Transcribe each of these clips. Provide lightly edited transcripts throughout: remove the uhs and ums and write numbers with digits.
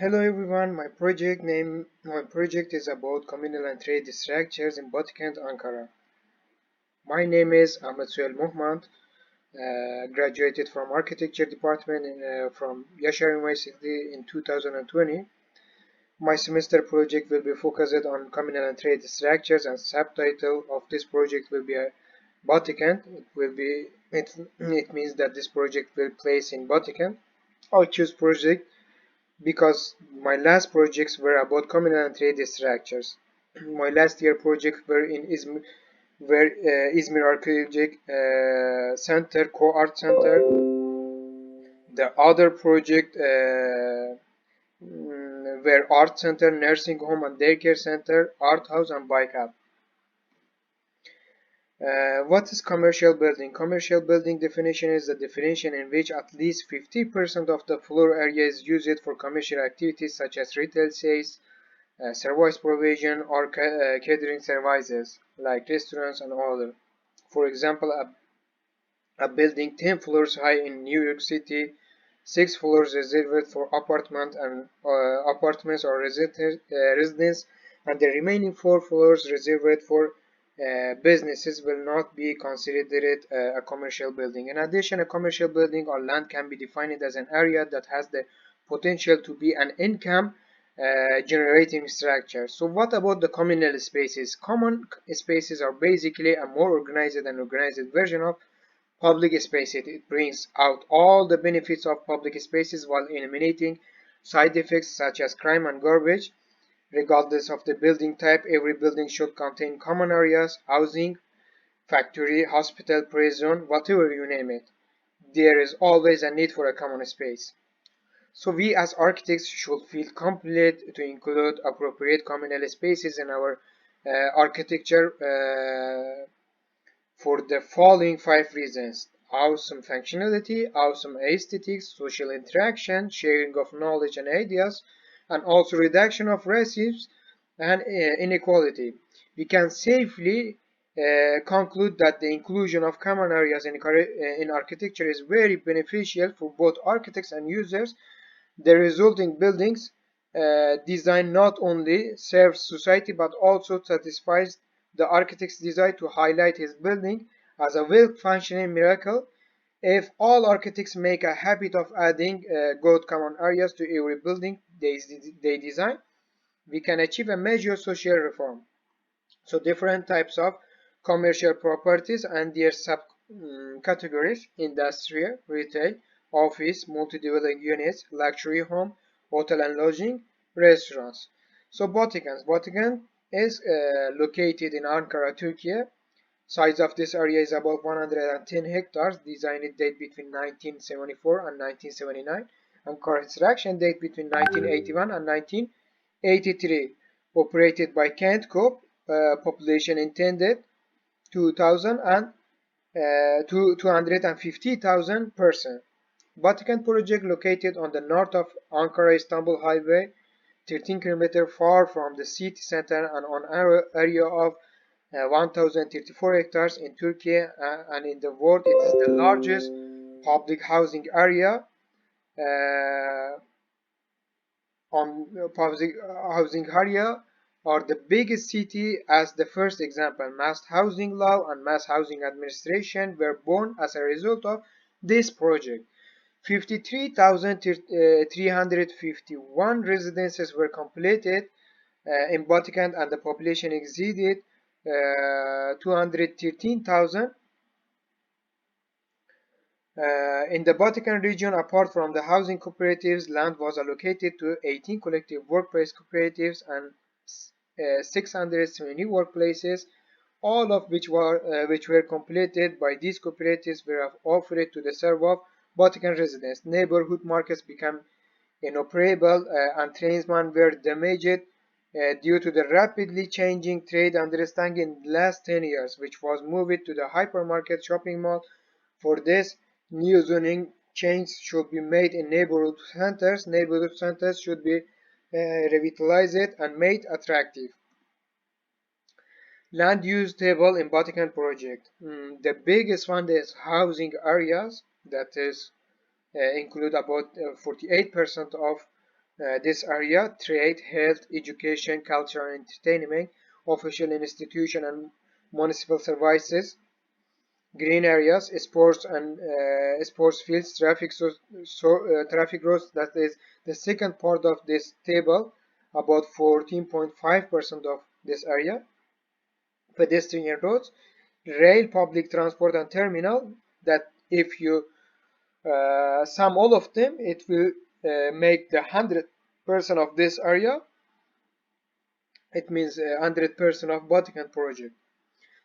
Hello everyone, my project is about communal and trade structures in Batıkent, Ankara. My name is Ahmet Suel Mohmand, graduated from architecture department from Yaşar University in 2020. My semester project will be focused on communal and trade structures, and subtitle of this project will be Batıkent. It means that this project will place in Batıkent. I choose project because my last projects were about communal and trade structures. My last year projects were in Izmir Archaeological Center, Co-Art Center. The other project were Art Center, Nursing Home and Daycare Center, Art House and Bike Hub. What is commercial building? Commercial building definition is the definition in which at least 50% of the floor area is used for commercial activities such as retail sales, service provision, or catering services like restaurants and other. For example, a building 10 floors high in New York City, 6 floors reserved for apartments or residents, and the remaining 4 floors reserved for businesses will not be considered a commercial building. In addition, a commercial building or land can be defined as an area that has the potential to be an income generating structure. So what about the communal spaces? Common spaces are basically a more organized and organized version of public spaces. It brings out all the benefits of public spaces while eliminating side effects such as crime and garbage. Regardless of the building type, every building should contain common areas, housing, factory, hospital, prison, whatever you name it. There is always a need for a common space. So we as architects should feel compelled to include appropriate communal spaces in our architecture for the following 5 reasons: awesome functionality, awesome aesthetics, social interaction, sharing of knowledge and ideas, and also reduction of risks and inequality. We can safely conclude that the inclusion of common areas in architecture is very beneficial for both architects and users. The resulting buildings design not only serves society but also satisfies the architect's desire to highlight his building as a well-functioning miracle. If all architects make a habit of adding good common areas to every building they design, we can achieve a major social reform. So different types of commercial properties and their subcategories: industrial, retail, office, multi-dwelling units, luxury home, hotel and lodging, restaurants. So Batıkent is located in Ankara, Turkey. Size of this area is about 110 hectares. Design date between 1974 and 1979, and construction date between 1981 and 1983. Operated by Kent Coop. Population intended 2,000 and 250,000 persons. Vatican project located on the north of Ankara-Istanbul highway, 13 km far from the city center and on an area of 1,034 hectares in Turkey and in the world. It is the largest public housing area public housing area or the biggest city. As the first example, mass housing law and mass housing administration were born as a result of this project. 53,351 residences were completed in Vatican, and the population exceeded 213,000. In the Vatican region, apart from the housing cooperatives, land was allocated to 18 collective workplace cooperatives and 670 workplaces, all of which were completed by these cooperatives were offered to the serve of Vatican residents. Neighborhood markets became inoperable and tradesmen were damaged due to the rapidly changing trade understanding in the last 10 years, which was moved to the hypermarket shopping mall. For this, new zoning changes should be made in neighborhood centers. Neighborhood centers should be revitalized and made attractive. Land use table in Vatican project. The biggest one is housing areas, that is include about 48% of this area: trade, health, education, culture and entertainment, official institution and municipal services, green areas, sports and sports fields, traffic roads. That is the second part of this table, about 14.5% of this area. Pedestrian roads, rail, public transport and terminal, that if you sum all of them, it will make the 100% of this area. It means 100% of Vatican project.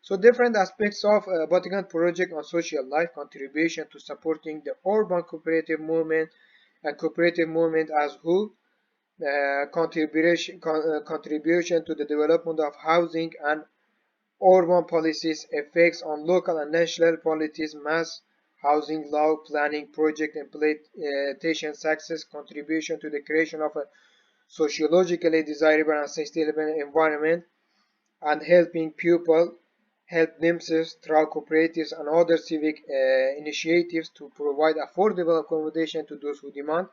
So different aspects of Vatican project on social life: contribution to supporting the urban cooperative movement and cooperative movement as whole, contribution to the development of housing and urban policies, effects on local and national policies, mass housing law, planning, project implementation success, contribution to the creation of a sociologically desirable and sustainable environment, and helping people help themselves through cooperatives and other civic initiatives to provide affordable accommodation to those who demand,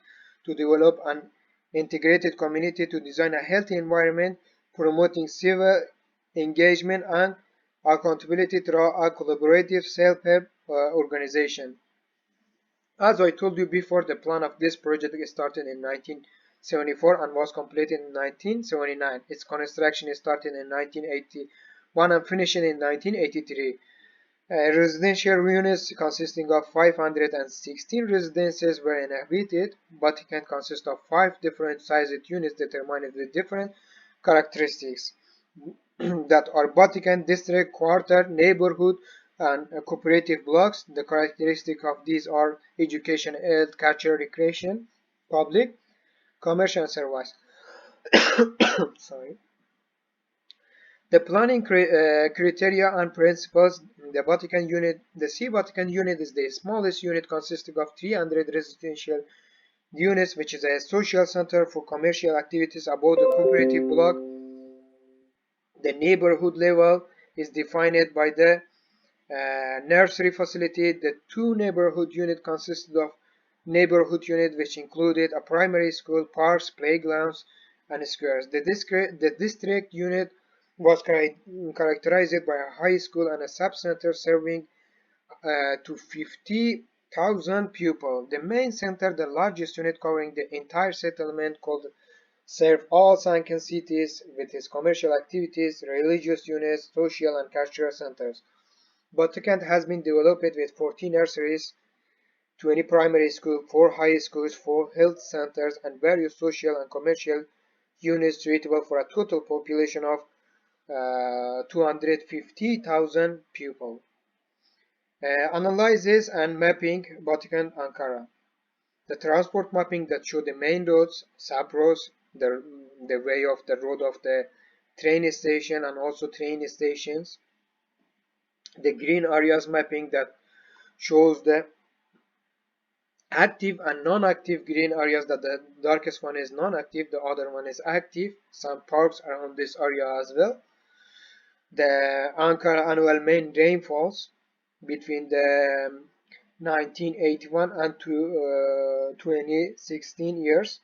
to develop an integrated community, to design a healthy environment, promoting civil engagement and accountability through a collaborative self-help organization. As I told you before, the plan of this project started in 1974 and was completed in 1979. Its construction started in 1981 and finished in 1983. Residential units consisting of 516 residences were inhabited. Vatican consists of 5 different sized units determined with different characteristics that are Vatican district, quarter, neighborhood, and cooperative blocks. The characteristics of these are education, health, culture, recreation, public, commercial, and service. Sorry. The planning criteria and principles: the Vatican unit, the C Vatican unit is the smallest unit consisting of 300 residential units, which is a social center for commercial activities above the cooperative block. The neighborhood level is defined by the nursery facility. The 2 neighborhood units consisted of neighborhood unit, which included a primary school, parks, playgrounds, and squares. The district unit was characterized by a high school and a sub-center serving to 50,000 pupils. The main center, the largest unit covering the entire settlement, called serve all sunken cities with its commercial activities, religious units, social and cultural centers. Vatican has been developed with 14 nurseries, 20 primary schools, 4 high schools, 4 health centers, and various social and commercial units suitable for a total population of 250,000 pupils. Analysis and mapping Vatican Ankara. The transport mapping that show the main roads, sub-roads, the way of the road of the train station and also train stations. The green areas mapping that shows the active and non-active green areas, that the darkest one is non-active, the other one is active. Some parks are on this area as well. The Ankara annual main rainfalls between the 1981 and 2016 years.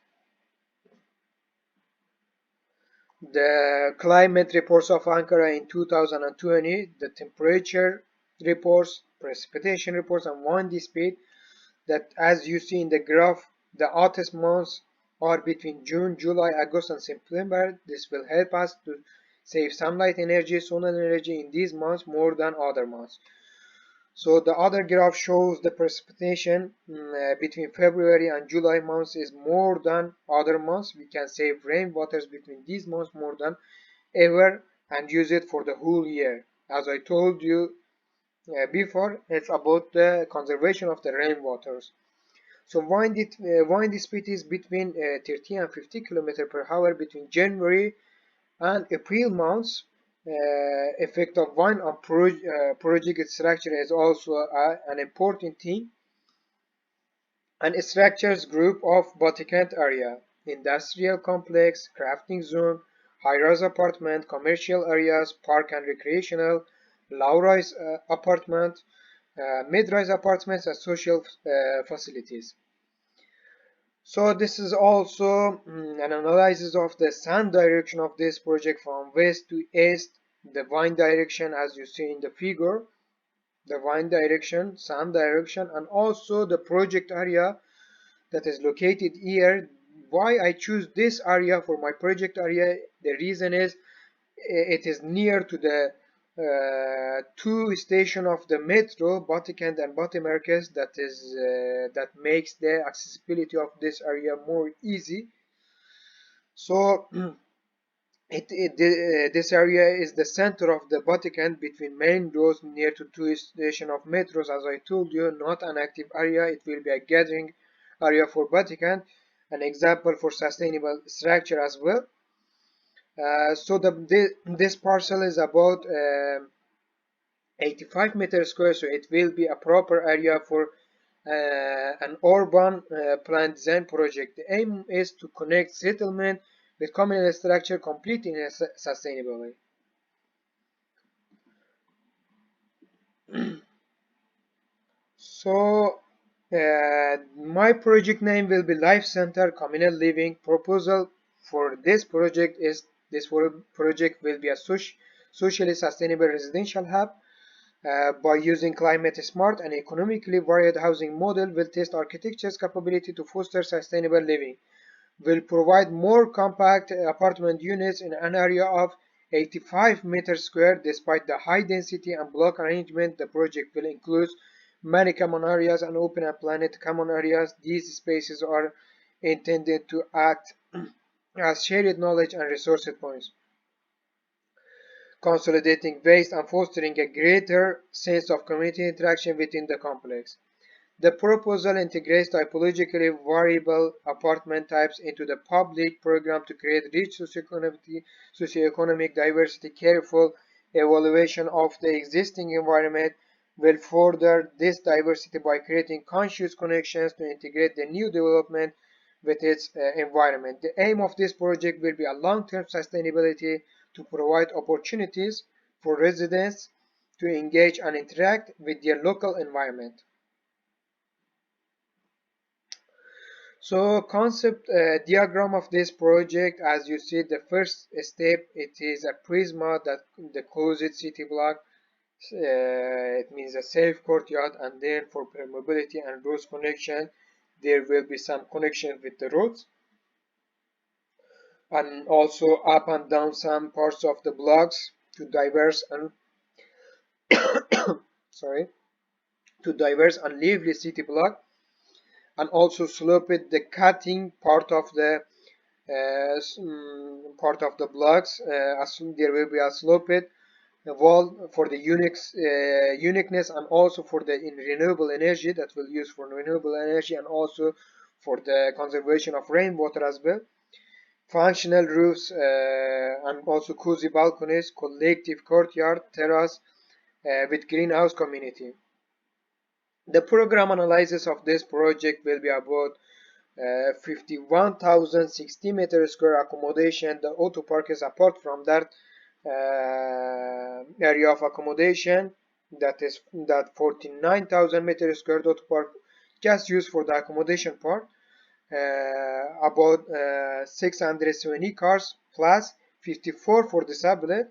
The climate reports of Ankara in 2020, the temperature reports, precipitation reports, and windy speed. That, as you see in the graph, the hottest months are between June, July, August, and September. This will help us to save sunlight energy, solar energy in these months more than other months. So the other graph shows the precipitation between February and July months is more than other months. We can save rainwaters between these months more than ever and use it for the whole year. As I told you before, it's about the conservation of the rainwaters. So windy speed is between 30 and 50 km per hour between January and April months. Effect of wind on project structure is also an important thing. And structures group of Vatican area: industrial complex, crafting zone, high-rise apartment, commercial areas, park and recreational, low-rise apartment, mid-rise apartments, and social facilities. So this is also an analysis of the sun direction of this project from west to east, the wind direction as you see in the figure, the wind direction, sun direction, and also the project area that is located here. Why I choose this area for my project area? The reason is it is near to the two station of the metro, Batikent and Batimerkez, that makes the accessibility of this area more easy. So this area is the center of the Batikent between main roads near to two station of metros. As I told you, not an active area. It will be a gathering area for Batikent, an example for sustainable structure as well. This parcel is about 85 meters square, so it will be a proper area for an urban plan design project. The aim is to connect settlement with communal structure completely and sustainably. So my project name will be Life Center Communal Living. Proposal for this project is project will be a socially sustainable residential hub. By using climate smart and economically varied housing model will test architecture's capability to foster sustainable living. Will provide more compact apartment units in an area of 85 meters square. Despite the high density and block arrangement, the project will include many common areas and open and planned common areas. These spaces are intended to act as shared knowledge and resource points, consolidating waste and fostering a greater sense of community interaction within the complex. The proposal integrates typologically variable apartment types into the public program to create rich socioeconomic diversity. Careful evaluation of the existing environment will further this diversity by creating conscious connections to integrate the new development with its environment. The aim of this project will be a long-term sustainability to provide opportunities for residents to engage and interact with their local environment. So concept diagram of this project, as you see, the first step, it is a prisma that the closed city block. It means a safe courtyard, and then for permeability and roads connection, there will be some connection with the roads, and also up and down some parts of the blocks to diverse and sorry to diverse and lively city block, and also slope it the cutting part of the part of the blocks. There will be a sloped wall for the uniqueness, and also for the renewable energy that will use for renewable energy, and also for the conservation of rainwater as well. Functional roofs and also cozy balconies, collective courtyard, terrace with greenhouse community. The program analysis of this project will be about 51,060 meters square accommodation. The auto park is apart from that area of accommodation. That 49,000 meters square auto park just used for the accommodation part. About 670 cars plus 54 for disabled.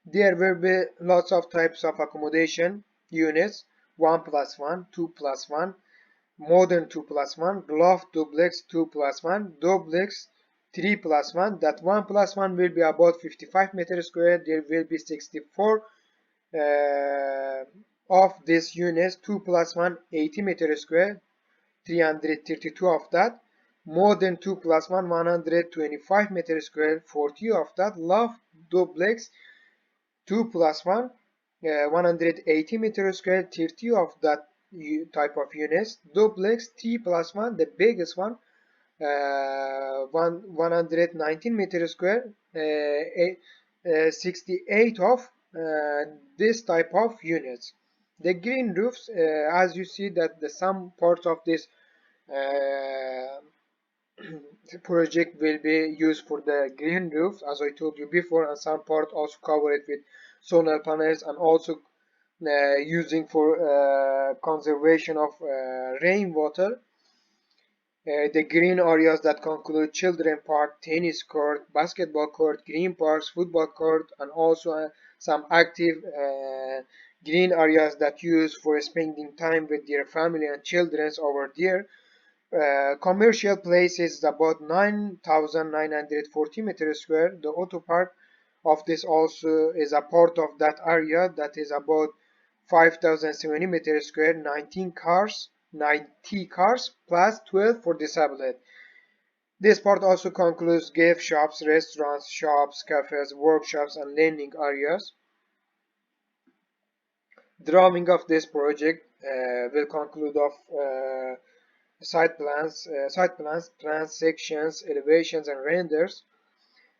There will be lots of types of accommodation units: 1 plus 1, 2 plus 1, modern 2 plus 1, loft duplex 2 plus 1, duplex 3 plus 1. That 1 plus 1 will be about 55 meters square. There will be 64 of these units. 2 plus 1, 80 meters square, 332 of that. Modern 2 plus 1, 125 meters square, 40 of that. Loft duplex 2 plus 1, 180 meters square, 30 of that type of units. Duplex 3 plus 1, the biggest one, 119 meters square, 68 of this type of units. The green roofs, as you see that the some parts of this uh, project will be used for the green roof, as I told you before, and some part also covered with solar panels, and also using for conservation of rainwater. The green areas that conclude children park, tennis court, basketball court, green parks, football court, and also some active green areas that use for spending time with their family and children over there. Commercial place is about 9,940 meters square. The auto park of this also is a part of that area that is about 5,070 meters square, 90 cars plus 12 for disabled. This part also concludes gift shops, restaurants, shops, cafes, workshops, and learning areas. Drawing of this project will conclude of plans, sections, elevations, and renders.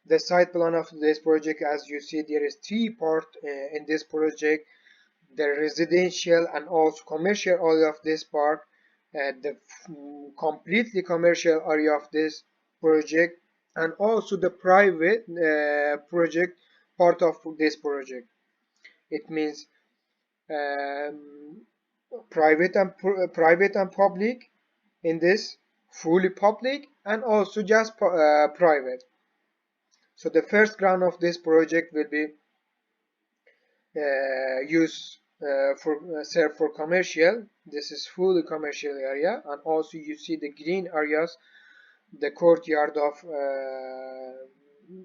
The site plan of this project, as you see, there is three parts in this project: the residential and also commercial area of this park, the completely commercial area of this project, and also the private project part of this project. It means um, private and public in this, fully public, and also just private. So the first ground of this project will be used serve for commercial. This is fully commercial area, and also you see the green areas, the courtyard of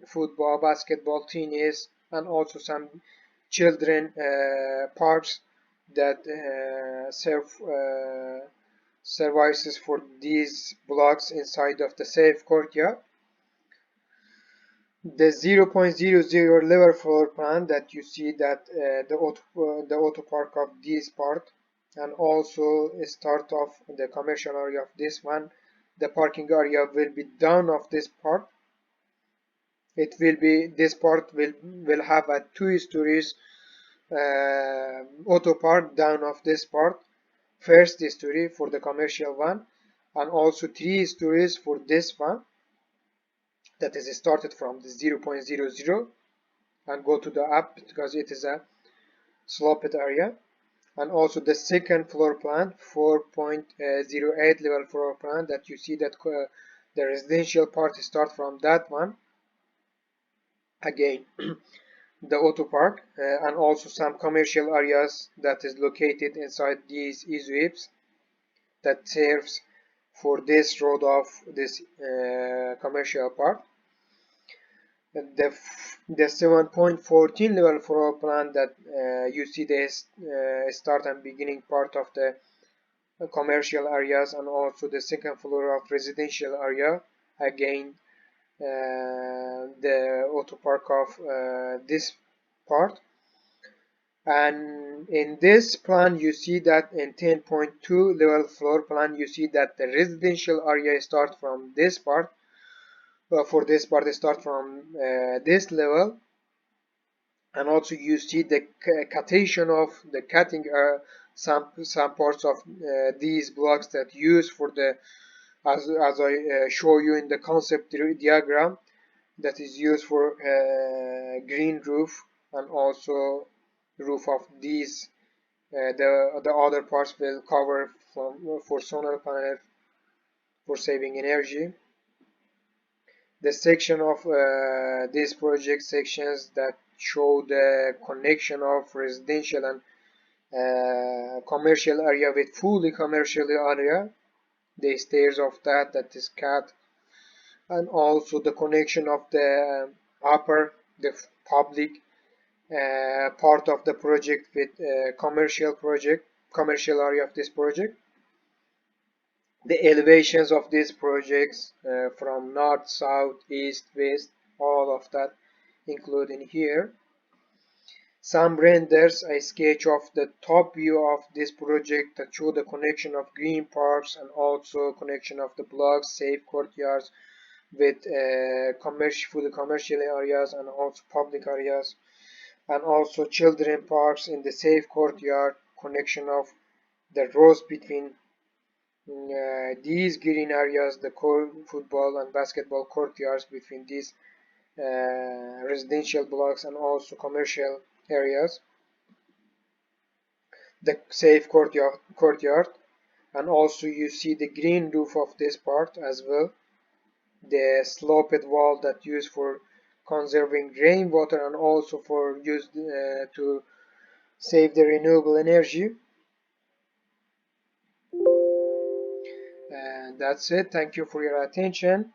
football, basketball, tennis, and also some children parks that serve services for these blocks inside of the safe courtyard. The 0.00 level floor plan that you see that the auto park of this part, and also start of the commercial area of this one. The parking area will be down of this part. It will be, this part will have a 2 stories auto park down of this part, first story for the commercial one, and also 3 stories for this one that is started from the 0.00 and go to the up because it is a sloped area. And also the second floor plan, 4.08 level floor plan, that you see that the residential part start from that one. Again, the auto park and also some commercial areas that is located inside these easy that serves for this road of this commercial part. The 7.14 level floor plan that you see this start and beginning part of the commercial areas, and also the second floor of residential area. Again, the auto park of this part. And in this plan you see that in 10.2 level floor plan you see that the residential area start from this part. For this part they start from this level, and also you see the cutting of the cutting some parts of these blocks that use for the as I show you in the concept diagram, that is used for green roof, and also roof of these the other parts will cover for solar panel for saving energy. The section of these project sections that show the connection of residential and commercial area with fully commercial area, the stairs of that is cut, and also the connection of the upper, the public part of the project with commercial area of this project. The elevations of these projects from north, south, east, west, all of that including here. Some renders, a sketch of the top view of this project that show the connection of green parks and also connection of the blocks, safe courtyards with commercial areas and also public areas, and also children parks in the safe courtyard, connection of the roads between these green areas, the football and basketball courtyards between these residential blocks and also commercial areas, the safe courtyard, And also you see the green roof of this part as well, the sloped wall that used for conserving rainwater and also for used to save the renewable energy. And that's it. Thank you for your attention.